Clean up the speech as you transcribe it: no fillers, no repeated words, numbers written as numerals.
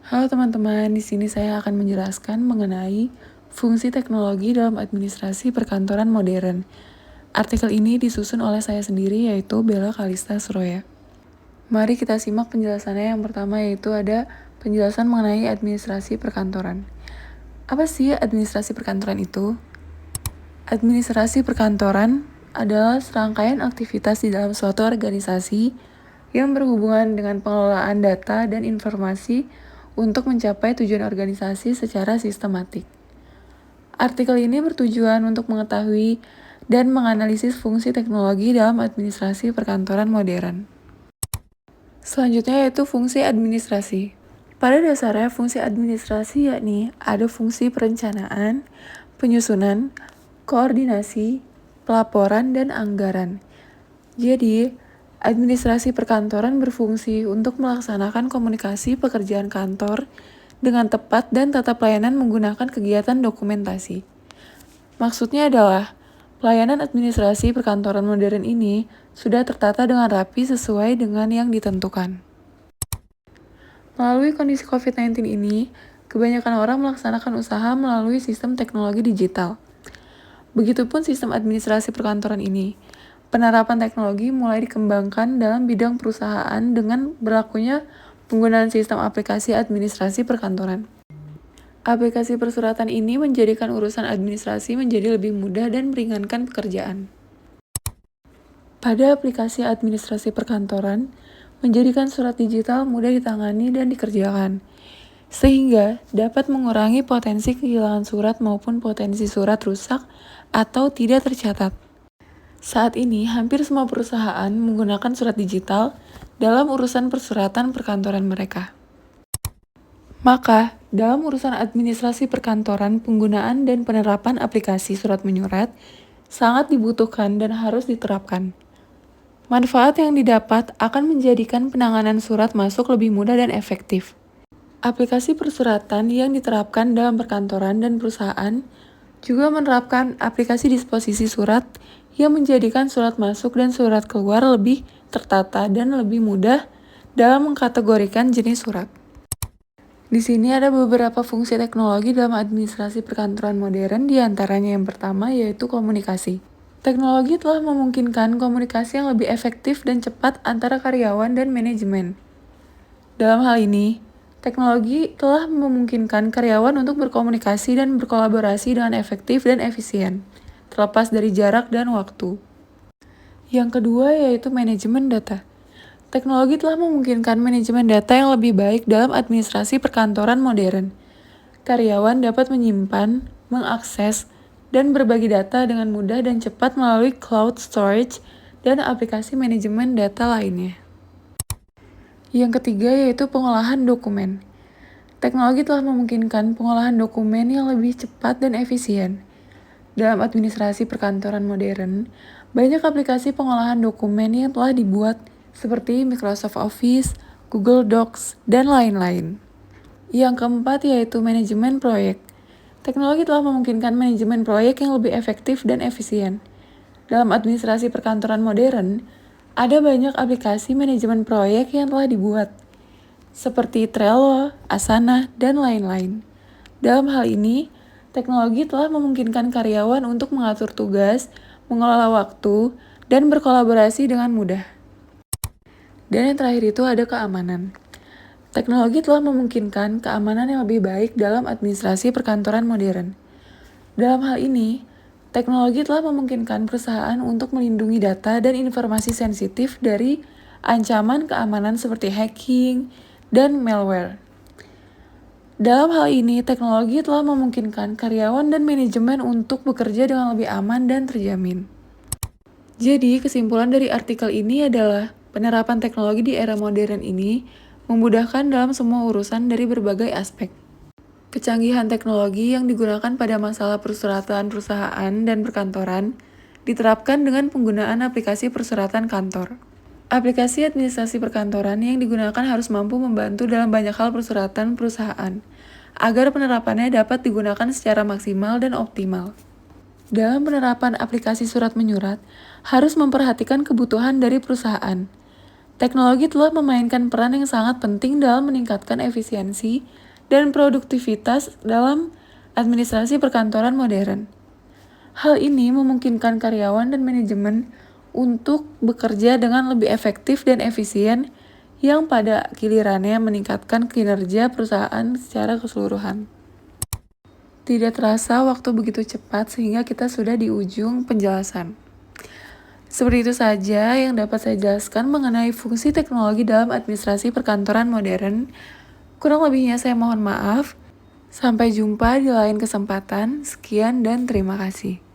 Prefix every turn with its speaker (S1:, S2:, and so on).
S1: Halo teman-teman, di sini saya akan menjelaskan mengenai fungsi teknologi dalam administrasi perkantoran modern. Artikel ini disusun oleh saya sendiri, yaitu Bella Kalista Suroya. Mari kita simak penjelasannya. Yang pertama yaitu ada penjelasan mengenai administrasi perkantoran. Apa sih administrasi perkantoran itu? Administrasi perkantoran adalah serangkaian aktivitas di dalam suatu organisasi yang berhubungan dengan pengelolaan data dan informasi untuk mencapai tujuan organisasi secara sistematik. Artikel ini bertujuan untuk mengetahui dan menganalisis fungsi teknologi dalam administrasi perkantoran modern. Selanjutnya yaitu fungsi administrasi. Pada dasarnya fungsi administrasi yakni ada fungsi perencanaan, penyusunan, koordinasi, pelaporan, dan anggaran. Jadi, administrasi perkantoran berfungsi untuk melaksanakan komunikasi pekerjaan kantor dengan tepat dan tata pelayanan menggunakan kegiatan dokumentasi. Maksudnya adalah, pelayanan administrasi perkantoran modern ini sudah tertata dengan rapi sesuai dengan yang ditentukan. Melalui kondisi COVID-19 ini, kebanyakan orang melaksanakan usaha melalui sistem teknologi digital. Begitupun sistem administrasi perkantoran ini. Penerapan teknologi mulai dikembangkan dalam bidang perusahaan dengan berlakunya penggunaan sistem aplikasi administrasi perkantoran. Aplikasi persuratan ini menjadikan urusan administrasi menjadi lebih mudah dan meringankan pekerjaan. Pada aplikasi administrasi perkantoran, menjadikan surat digital mudah ditangani dan dikerjakan, sehingga dapat mengurangi potensi kehilangan surat maupun potensi surat rusak atau tidak tercatat. Saat ini, hampir semua perusahaan menggunakan surat digital dalam urusan persuratan perkantoran mereka. Maka, dalam urusan administrasi perkantoran, penggunaan dan penerapan aplikasi surat menyurat sangat dibutuhkan dan harus diterapkan. Manfaat yang didapat akan menjadikan penanganan surat masuk lebih mudah dan efektif. Aplikasi persuratan yang diterapkan dalam perkantoran dan perusahaan juga menerapkan aplikasi disposisi surat yang menjadikan surat masuk dan surat keluar lebih tertata dan lebih mudah dalam mengkategorikan jenis surat. Di sini ada beberapa fungsi teknologi dalam administrasi perkantoran modern, di antaranya yang pertama yaitu komunikasi. Teknologi telah memungkinkan komunikasi yang lebih efektif dan cepat antara karyawan dan manajemen. Dalam hal ini, teknologi telah memungkinkan karyawan untuk berkomunikasi dan berkolaborasi dengan efektif dan efisien, terlepas dari jarak dan waktu. Yang kedua yaitu manajemen data. Teknologi telah memungkinkan manajemen data yang lebih baik dalam administrasi perkantoran modern. Karyawan dapat menyimpan, mengakses, dan berbagi data dengan mudah dan cepat melalui cloud storage dan aplikasi manajemen data lainnya. Yang ketiga yaitu pengolahan dokumen. Teknologi telah memungkinkan pengolahan dokumen yang lebih cepat dan efisien. Dalam administrasi perkantoran modern, banyak aplikasi pengolahan dokumen yang telah dibuat seperti Microsoft Office, Google Docs, dan lain-lain. Yang keempat yaitu manajemen proyek. Teknologi telah memungkinkan manajemen proyek yang lebih efektif dan efisien. Dalam administrasi perkantoran modern, ada banyak aplikasi manajemen proyek yang telah dibuat, seperti Trello, Asana, dan lain-lain. Dalam hal ini, teknologi telah memungkinkan karyawan untuk mengatur tugas, mengelola waktu, dan berkolaborasi dengan mudah. Dan yang terakhir itu ada keamanan. Teknologi telah memungkinkan keamanan yang lebih baik dalam administrasi perkantoran modern. Dalam hal ini, teknologi telah memungkinkan perusahaan untuk melindungi data dan informasi sensitif dari ancaman keamanan seperti hacking dan malware. Dalam hal ini, teknologi telah memungkinkan karyawan dan manajemen untuk bekerja dengan lebih aman dan terjamin. Jadi, kesimpulan dari artikel ini adalah penerapan teknologi di era modern ini memudahkan dalam semua urusan dari berbagai aspek. Kecanggihan teknologi yang digunakan pada masalah persuratan perusahaan dan perkantoran diterapkan dengan penggunaan aplikasi persuratan kantor. Aplikasi administrasi perkantoran yang digunakan harus mampu membantu dalam banyak hal persuratan perusahaan, agar penerapannya dapat digunakan secara maksimal dan optimal. Dalam penerapan aplikasi surat menyurat, harus memperhatikan kebutuhan dari perusahaan. Teknologi telah memainkan peran yang sangat penting dalam meningkatkan efisiensi dan produktivitas dalam administrasi perkantoran modern. Hal ini memungkinkan karyawan dan manajemen untuk bekerja dengan lebih efektif dan efisien yang pada gilirannya meningkatkan kinerja perusahaan secara keseluruhan. Tidak terasa waktu begitu cepat sehingga kita sudah di ujung penjelasan. Seperti itu saja yang dapat saya jelaskan mengenai fungsi teknologi dalam administrasi perkantoran modern. Kurang lebihnya saya mohon maaf. Sampai jumpa di lain kesempatan. Sekian dan terima kasih.